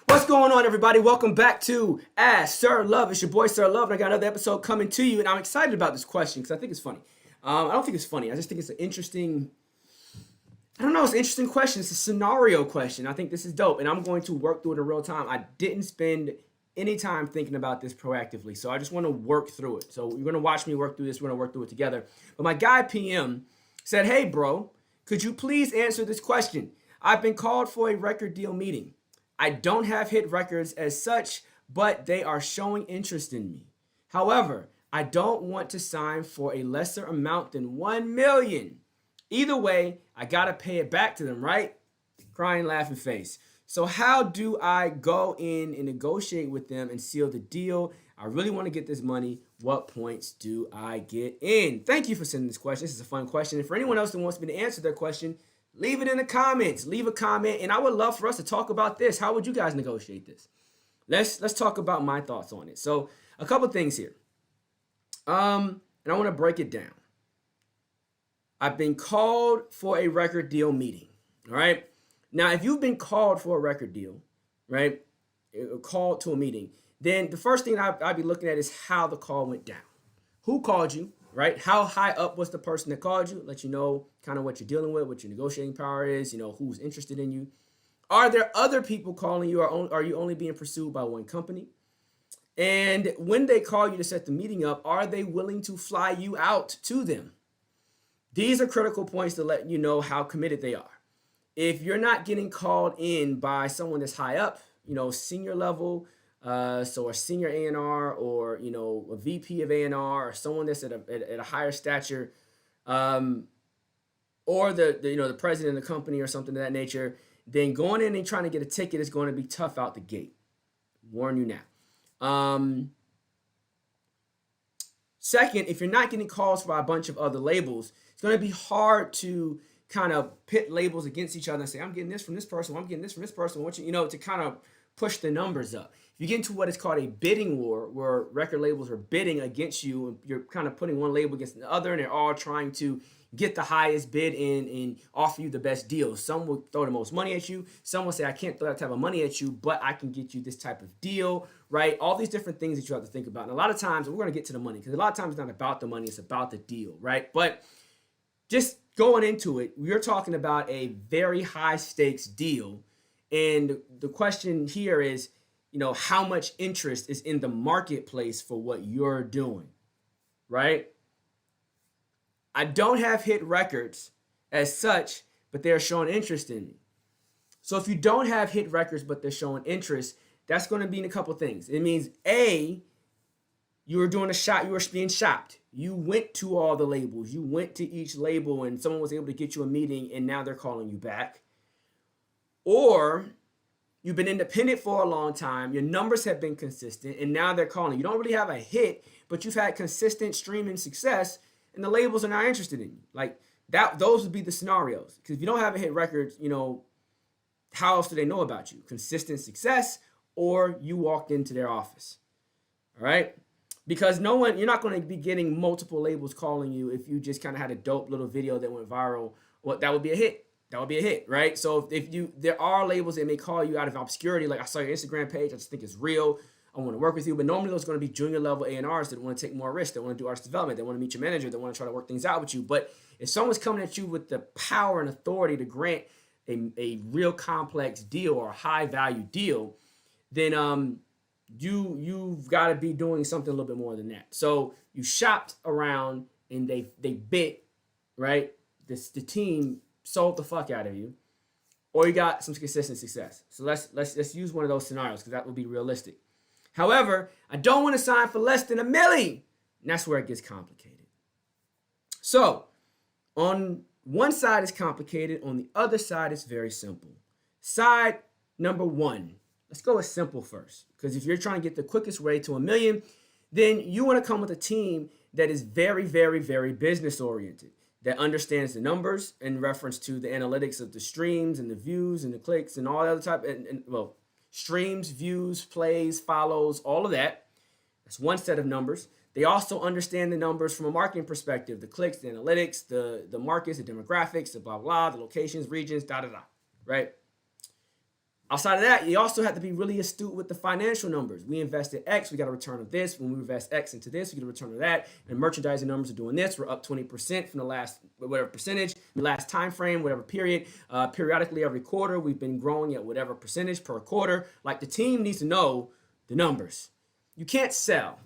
What's going on, everybody? Welcome back to Ask Sir Love. It's your boy Sir Love, and I got another episode coming to you, and I'm excited about this question because I think it's funny. I don't think it's funny. I just think it's an interesting. I don't know. It's an interesting question. It's a scenario question. I think this is dope, and I'm going to work through it in real time. I didn't spend any time thinking about this proactively, so I just want to work through it. So you're gonna watch me work through this. We're gonna work through it together. But my guy PM said, "Hey, bro, could you please answer this question? I've been called for a record deal meeting. I don't have hit records as such, but they are showing interest in me. However, I don't want to sign for a lesser amount than 1 million. Either way, I gotta pay it back to them, right?" Crying, laughing face. So how do I go in and negotiate with them and seal the deal? I really want to get this money. What points do I get in? Thank you for sending this question. This is a fun question. And for anyone else that wants me to answer their question, leave it in the comments. Leave a comment, and I would love for us to talk about this. How would you guys negotiate this? Let's talk about my thoughts on it. So a couple things here. And I want to break it down. I've been called for a record deal meeting. All right. Now, if you've been called for a record deal, right, called to a meeting, then the first thing I'd be looking at is how the call went down. Who called you, right? How high up was the person that called you? Let you know kind of what you're dealing with, what your negotiating power is, who's interested in you. Are there other people calling you, or are you only being pursued by one company? And when they call you to set the meeting up, are they willing to fly you out to them? These are critical points to let you know how committed they are. If you're not getting called in by someone that's high up, senior level, so a senior A&R, or a VP of A&R, or someone that's at a higher stature, or the president of the company or something of that nature, then going in and trying to get a ticket is going to be tough out the gate. Warn you now. Second, if you're not getting calls for a bunch of other labels, it's going to be hard to kind of pit labels against each other and say, I'm getting this from this person, I'm getting this from this person, to kind of push the numbers up. If you get into what is called a bidding war, where record labels are bidding against you, and you're kind of putting one label against the other, and they're all trying to get the highest bid in and offer you the best deal. Some will throw the most money at you. Some will say, I can't throw that type of money at you, but I can get you this type of deal, right? All these different things that you have to think about. And a lot of times, we're going to get to the money, because a lot of times it's not about the money, it's about the deal, right? But just going into it, we're talking about a very high stakes deal. And the question here is, how much interest is in the marketplace for what you're doing, right? I don't have hit records as such, but they're showing interest in me. So if you don't have hit records, but they're showing interest, that's going to mean a couple things. It means A, you were doing a shot, you were being shopped. You went to all the labels. You went to each label, and someone was able to get you a meeting, and now they're calling you back. Or you've been independent for a long time. Your numbers have been consistent, and now they're calling. You don't really have a hit, but you've had consistent streaming success, and the labels are not interested in you. Like that, those would be the scenarios. Because if you don't have a hit record, how else do they know about you? Consistent success, or you walked into their office. All right? Because you're not going to be getting multiple labels calling you if you just kind of had a dope little video that went viral. Well, that would be a hit. That would be a hit, right? So there are labels that may call you out of obscurity, like I saw your Instagram page, I just think it's real, I want to work with you. But normally those are going to be junior level A&Rs that want to take more risks, that want to do artist development, they want to meet your manager, they want to try to work things out with you. But if someone's coming at you with the power and authority to grant a real complex deal or a high value deal, then you've got to be doing something a little bit more than that. So you shopped around and they bit, right? The team sold the fuck out of you, or you got some consistent success. So let's use one of those scenarios, because that would be realistic. However, I don't want to sign for less than $1 million, and that's where it gets complicated. So on one side is complicated, on the other side is very simple. Side number one, let's go with simple first, because if you're trying to get the quickest way to $1 million, then you want to come with a team that is very, very, very business oriented, that understands the numbers in reference to the analytics of the streams and the views and the clicks and all the other type, and streams, views, plays, follows, all of that. That's one set of numbers. They also understand the numbers from a marketing perspective, the clicks, the analytics, the markets, the demographics, the blah, blah, the locations, regions, da, da, da, right? Outside of that, you also have to be really astute with the financial numbers. We invested X, we got a return of this. When we invest X into this, we get a return of that. And merchandising numbers are doing this. We're up 20% from the last, whatever percentage, the last time frame, whatever period. Periodically, every quarter, we've been growing at whatever percentage per quarter. Like, the team needs to know the numbers. You can't sell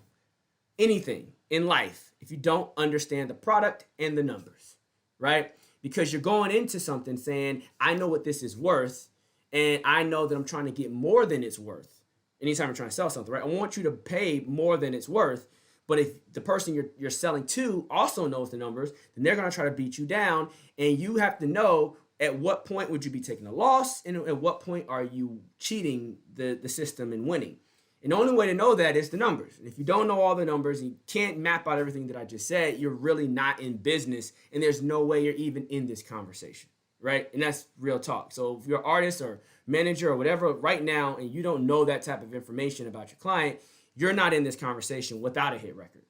anything in life if you don't understand the product and the numbers, right? Because you're going into something saying, I know what this is worth, and I know that I'm trying to get more than it's worth. Anytime you're trying to sell something, right? I want you to pay more than it's worth. But if the person you're selling to also knows the numbers, then they're going to try to beat you down. And you have to know at what point would you be taking a loss, and at what point are you cheating the system and winning. And the only way to know that is the numbers. And if you don't know all the numbers, and you can't map out everything that I just said, you're really not in business, and there's no way you're even in this conversation. Right? And that's real talk. So if you're an artist or manager or whatever right now, and you don't know that type of information about your client, you're not in this conversation without a hit record.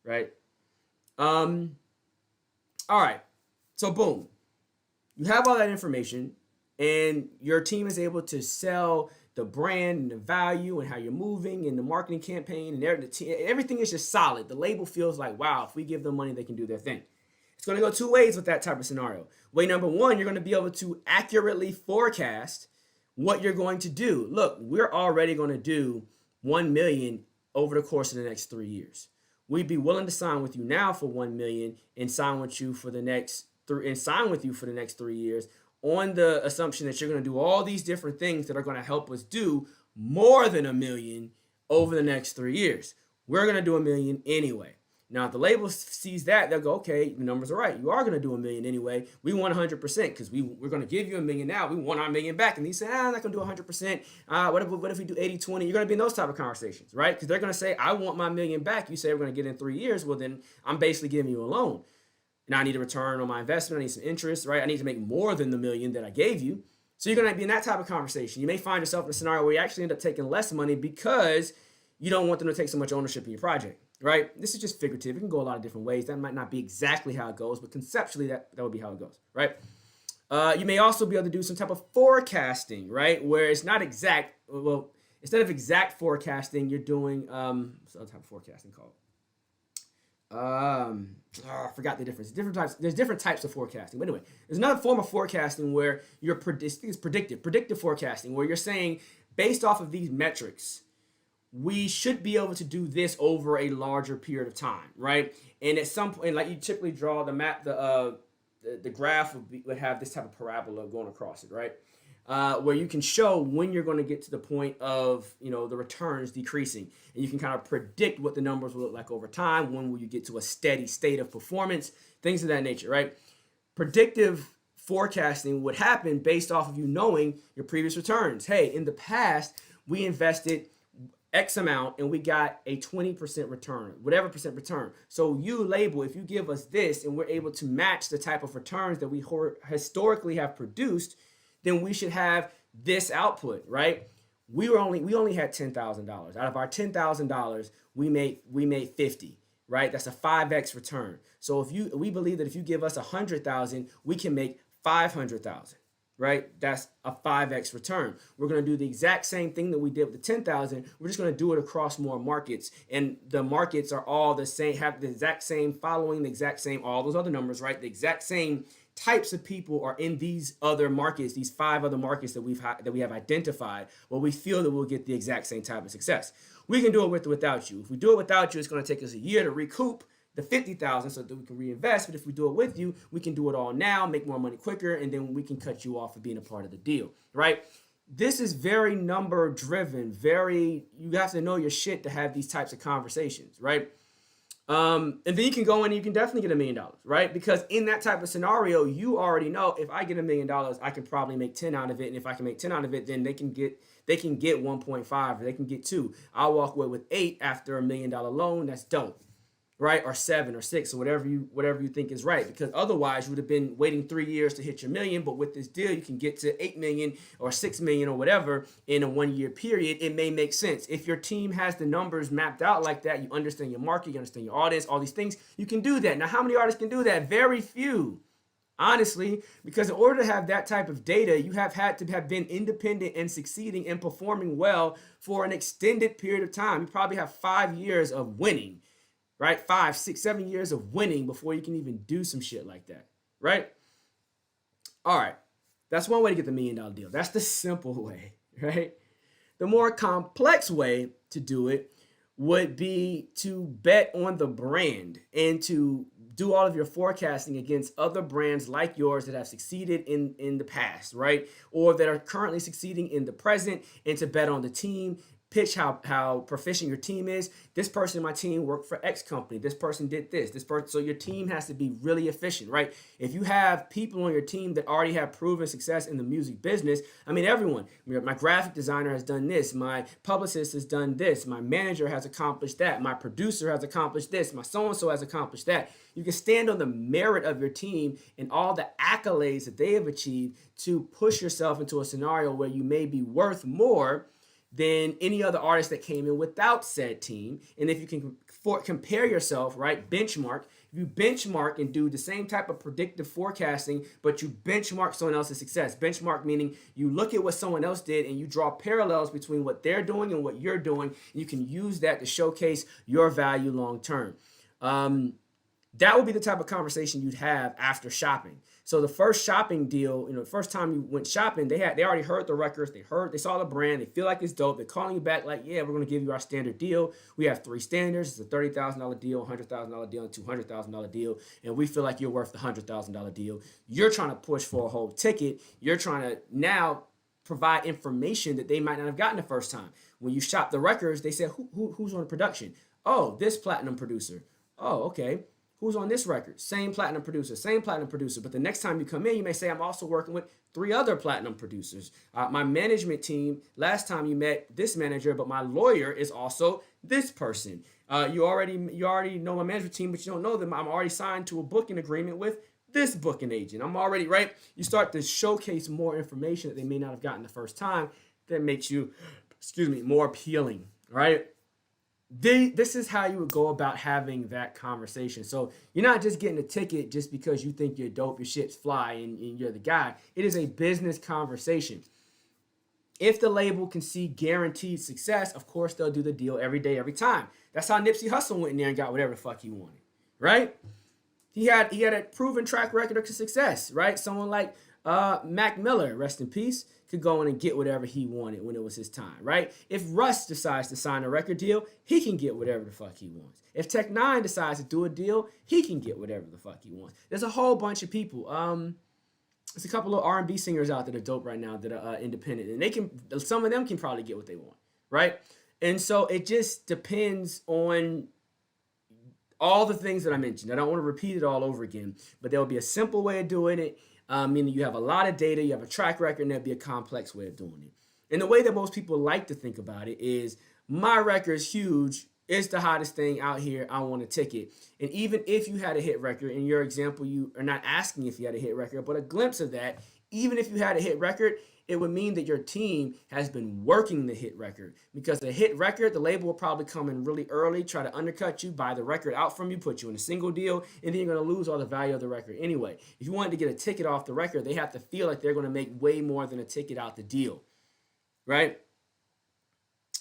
Right? All right. So boom. You have all that information, and your team is able to sell the brand and the value and how you're moving and the marketing campaign, and everything is just solid. The label feels like, wow, if we give them money, they can do their thing. It's going to go two ways with that type of scenario. Way number one, you're going to be able to accurately forecast what you're going to do. Look, we're already going to do 1 million over the course of the next 3 years. We'd be willing to sign with you now for 1 million and sign with you for the next 3 years on the assumption that you're going to do all these different things that are going to help us do more than 1 million over the next 3 years. We're going to do 1 million anyway. Now, if the label sees that, they'll go, okay, the numbers are right. You are going to do 1 million anyway. We want 100% because we're going to give you 1 million now. We want our 1 million back. And you say, I'm not going to do 100%. What if we do 80-20? You're going to be in those type of conversations, right? Because they're going to say, I want my 1 million back. You say we're going to get in 3 years. Well, then I'm basically giving you a loan. Now I need a return on my investment. I need some interest, right? I need to make more than the 1 million that I gave you. So you're going to be in that type of conversation. You may find yourself in a scenario where you actually end up taking less money because you don't want them to take so much ownership in your project. Right? This is just figurative. It can go a lot of different ways. That might not be exactly how it goes, but conceptually that would be how it goes, right? You may also be able to do some type of forecasting, right? Where it's not exact. Well, instead of exact forecasting, you're doing what's the other type of forecasting called? I forgot the difference. There's different types of forecasting. But anyway, there's another form of forecasting where you're predictive forecasting, where you're saying based off of these metrics, we should be able to do this over a larger period of time, right? And at some point, like you typically draw the map, the graph would have this type of parabola going across it, right? Where you can show when you're going to get to the point of, the returns decreasing. And you can kind of predict what the numbers will look like over time. When will you get to a steady state of performance? Things of that nature, right? Predictive forecasting would happen based off of you knowing your previous returns. Hey, in the past, we invested X amount and we got a 20% return, whatever percent return. So you label, if you give us this and we're able to match the type of returns that we historically have produced, then we should have this output, right? We only had $10,000. Out of our $10,000, we made 50, right? That's a 5x return. So we believe that if you give us 100,000, we can make 500,000. Right? That's a 5x return. We're going to do the exact same thing that we did with the 10,000. We're just going to do it across more markets. And the markets are all the same, have the exact same following, the exact same, all those other numbers, right? The exact same types of people are in these other markets, these 5 other markets that we have identified, where we feel that we'll get the exact same type of success. We can do it with or without you. If we do it without you, it's going to take us a year to recoup the 50,000 so that we can reinvest. But if we do it with you, we can do it all now, make more money quicker, and then we can cut you off for being a part of the deal, right? This is very number driven, you have to know your shit to have these types of conversations, right? And then you can go in and you can definitely get $1 million, right? Because in that type of scenario, you already know if I get $1 million, I can probably make 10 out of it. And if I can make 10 out of it, then they can get 1.5 or they can get 2. I'll walk away with 8 after $1 million loan. That's dope. Right? Or 7 or 6 or whatever you think is right. Because otherwise you would have been waiting 3 years to hit your million. But with this deal, you can get to 8 million or 6 million or whatever in a 1 year period. It may make sense. If your team has the numbers mapped out like that, you understand your market, you understand your audience, all these things, you can do that. Now, how many artists can do that? Very few. Honestly, because in order to have that type of data, you have had to have been independent and succeeding and performing well for an extended period of time. You probably have 5 years of winning, right? 5, 6, 7 years of winning before you can even do some shit like that, right? All right. That's one way to get the $1 million deal. That's the simple way, right? The more complex way to do it would be to bet on the brand and to do all of your forecasting against other brands like yours that have succeeded in the past, right? Or that are currently succeeding in the present, and to bet on the team, pitch how proficient your team is. This person in my team worked for X company. This person did this person. So your team has to be really efficient, right? If you have people on your team that already have proven success in the music business, I mean, everyone, my graphic designer has done this, my publicist has done this, my manager has accomplished that, my producer has accomplished this, my so-and-so has accomplished that. You can stand on the merit of your team and all the accolades that they have achieved to push yourself into a scenario where you may be worth more than any other artist that came in without said team. And if you can compare yourself, right, benchmark, if you benchmark and do the same type of predictive forecasting, but you benchmark someone else's success. Benchmark meaning you look at what someone else did and you draw parallels between what they're doing and what you're doing. And you can use that to showcase your value long term. That would be the type of conversation you'd have after shopping. So the first shopping deal, the first time you went shopping, they already heard the records, they saw the brand, they feel like it's dope. They're calling you back like, yeah, we're gonna give you our standard deal. We have 3 standards. It's a $30,000 deal, $100,000 deal, and $200,000 deal, and we feel like you're worth the $100,000 deal. You're trying to push for a whole ticket. You're trying to now provide information that they might not have gotten the first time. When you shop the records, they said, who's on the production? Oh, this platinum producer. Oh, okay. Who's on this record? Same platinum producer. But the next time you come in, you may say, I'm also working with 3 other platinum producers. My management team, last time you met this manager, but my lawyer is also this person. You already know my management team, but you don't know them. I'm already signed to a booking agreement with this booking agent. I'm already, right? You start to showcase more information that they may not have gotten the first time that makes you, more appealing, right? This is how you would go about having that conversation. So you're not just getting a ticket just because you think you're dope, your shit's fly, and you're the guy. It is a business conversation. If the label can see guaranteed success, of course they'll do the deal every day, every time. That's how Nipsey Hussle went in there and got whatever the fuck he wanted, right? He had a proven track record of success, right? Someone like Mac Miller, rest in peace, could go in and get whatever he wanted when it was his time, right? If Russ decides to sign a record deal, he can get whatever the fuck he wants. If Tech Nine decides to do a deal, he can get whatever the fuck he wants. There's a whole bunch of people. There's a couple of R&B singers out that are dope right now that are independent, and some of them can probably get what they want, right? And so it just depends on all the things that I mentioned. I don't want to repeat it all over again, but there will be a simple way of doing it. Meaning you have a lot of data, you have a track record, and there'll be a complex way of doing it. And the way that most people like to think about it is, my record's huge, it's the hottest thing out here, I want a ticket. And even if you had a hit record, in your example, you are not asking if you had a hit record, but a glimpse of that, even if you had a hit record, it would mean that your team has been working the hit record. Because the hit record, the label will probably come in really early, try to undercut you, buy the record out from you, put you in a single deal, and then you're going to lose all the value of the record anyway. If you wanted to get a ticket off the record, they have to feel like they're going to make way more than a ticket out the deal, right?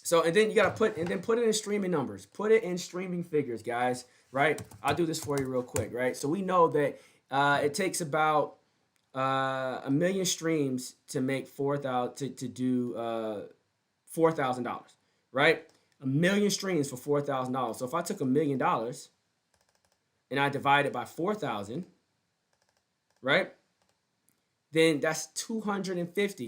So, and then you got to put it in streaming numbers. Put it in streaming figures, guys, right? I'll do this for you real quick, right? So we know that it takes about 1 million streams to make $4,000 to do $4,000, right? 1 million streams for $4,000. So if I took $1 million and I divide it by 4,000, right? Then that's 250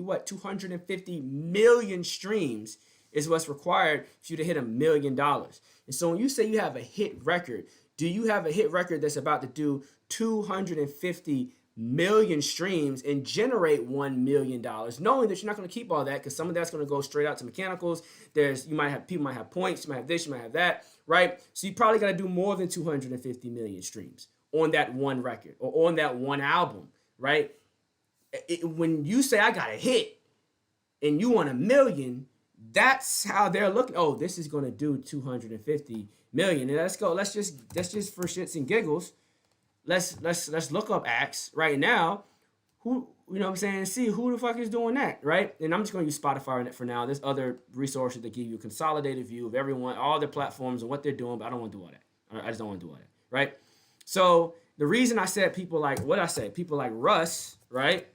what? 250 million streams is what's required for you to hit $1 million. And so when you say you have a hit record, do you have a hit record that's about to do 250 million streams and generate $1 million, knowing that you're not going to keep all that because some of that's going to go straight out to mechanicals. People might have points, you might have this, you might have that, right? So you probably got to do more than 250 million streams on that one record or on that one album, right? When you say I got a hit and you want $1 million, that's how they're looking. Oh, this is going to do 250 million. And let's just for shits and giggles, let's look up acts right now. Who, you know what I'm saying, see who the fuck is doing that, right? And I'm just going to use Spotify in it for now. There's other resources that give you a consolidated view of everyone, all their platforms and what they're doing, but I don't want to do all that. I just don't want to do all that, right? So the reason I said people like, what I say, people like Russ, right?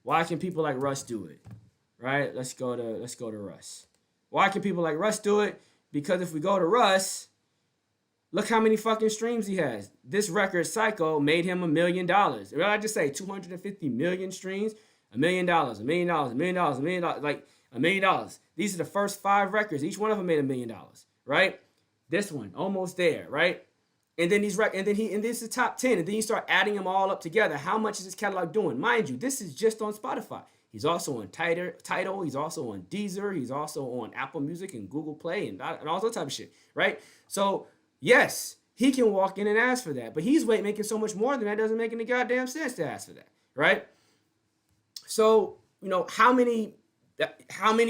Why can people like Russ do it, right? Let's go to Russ. Why can people like Russ do it? Because if we go to Russ, look how many fucking streams he has. This record, Psycho, made him $1 million. What did I just say? 250 million streams? $1 million, $1 million, $1 million, $1 million, like $1 million. These are the first 5 records. Each one of them made $1 million, right? This one, almost there, right? And then this is the top 10. And then you start adding them all up together. How much is this catalog doing? Mind you, this is just on Spotify. He's also on Tidal. He's also on Deezer. He's also on Apple Music and Google Play and all that type of shit, right? So yes, he can walk in and ask for that, but he's making so much more than that. Doesn't make any goddamn sense to ask for that, right? So, you know, how many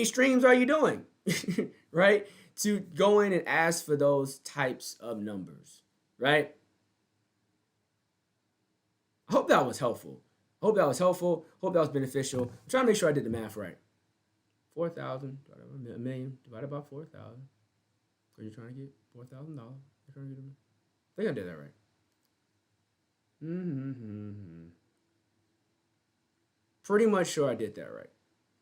streams are you doing, right? To go in and ask for those types of numbers, right? I hope that was helpful. Hope that was beneficial. I'm trying to make sure I did the math right. 4,000 divided by $1 million divided by 4,000. Are you trying to get $4,000? I think I did that right. Pretty much sure I did that right,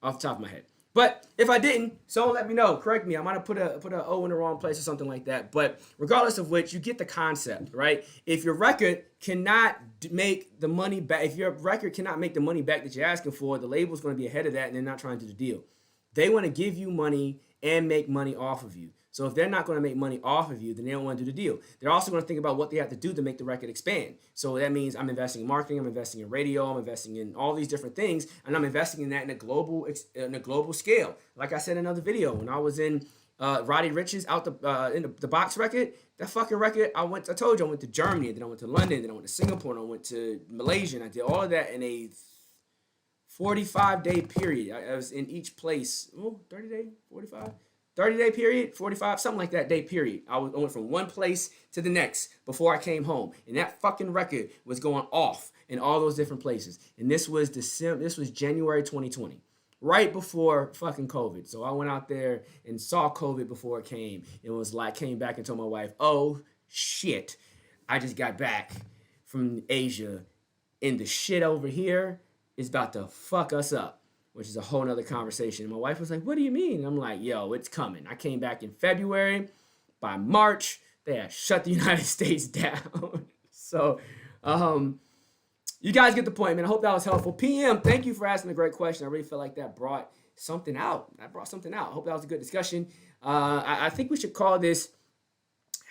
off the top of my head. But if I didn't, someone let me know. Correct me. I might have put a O in the wrong place or something like that. But regardless of which, you get the concept, right? If your record cannot make the money back, if your record cannot make the money back that you're asking for, the label's going to be ahead of that, and they're not trying to do the deal. They want to give you money and make money off of you. So if they're not going to make money off of you, then they don't want to do the deal. They're also going to think about what they have to do to make the record expand. So that means I'm investing in marketing, I'm investing in radio, I'm investing in all these different things, and I'm investing in that in a global scale. Like I said in another video, when I was in Roddy Ricch's in the box record, that fucking record, I told you I went to Germany, then I went to London, then I went to Singapore, and I went to Malaysia, and I did all of that in a 45-day period. I was in each place, 30 day, 45? 30-day period, 45, something like that day period. I went from one place to the next before I came home. And that fucking record was going off in all those different places. And this was January 2020, right before fucking COVID. So I went out there and saw COVID before it came. It was like, came back and told my wife, oh shit, I just got back from Asia and the shit over here is about to fuck us up. Which is a whole nother conversation. My wife was like, what do you mean? And I'm like, yo, it's coming. I came back in February. By March, they had shut the United States down. So, you guys get the point, man. I hope that was helpful. PM, thank you for asking a great question. I really feel like that brought something out. I hope that was a good discussion. I think we should call this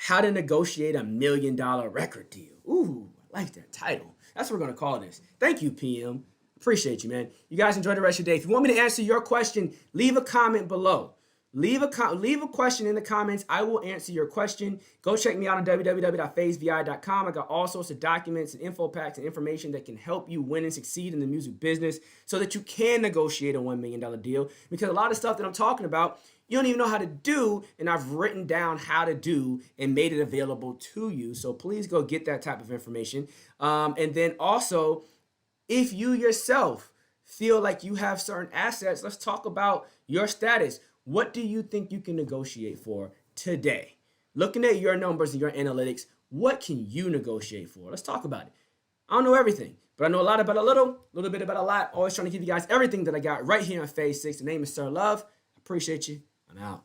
How to Negotiate a $1 million Record Deal. Ooh, I like that title. That's what we're going to call this. Thank you, PM. Appreciate you, man. You guys enjoy the rest of your day. If you want me to answer your question, leave a comment below. Leave a question in the comments. I will answer your question. Go check me out on www.phasevi.com. I got all sorts of documents and info packs and information that can help you win and succeed in the music business so that you can negotiate a $1 million deal. Because a lot of stuff that I'm talking about, you don't even know how to do, and I've written down how to do and made it available to you. So please go get that type of information. And then also, if you yourself feel like you have certain assets, let's talk about your status. What do you think you can negotiate for today? Looking at your numbers and your analytics, what can you negotiate for? Let's talk about it. I don't know everything, but I know a lot about a little bit about a lot. Always trying to give you guys everything that I got right here on Phase 6. The name is Sir Love. I appreciate you. I'm out.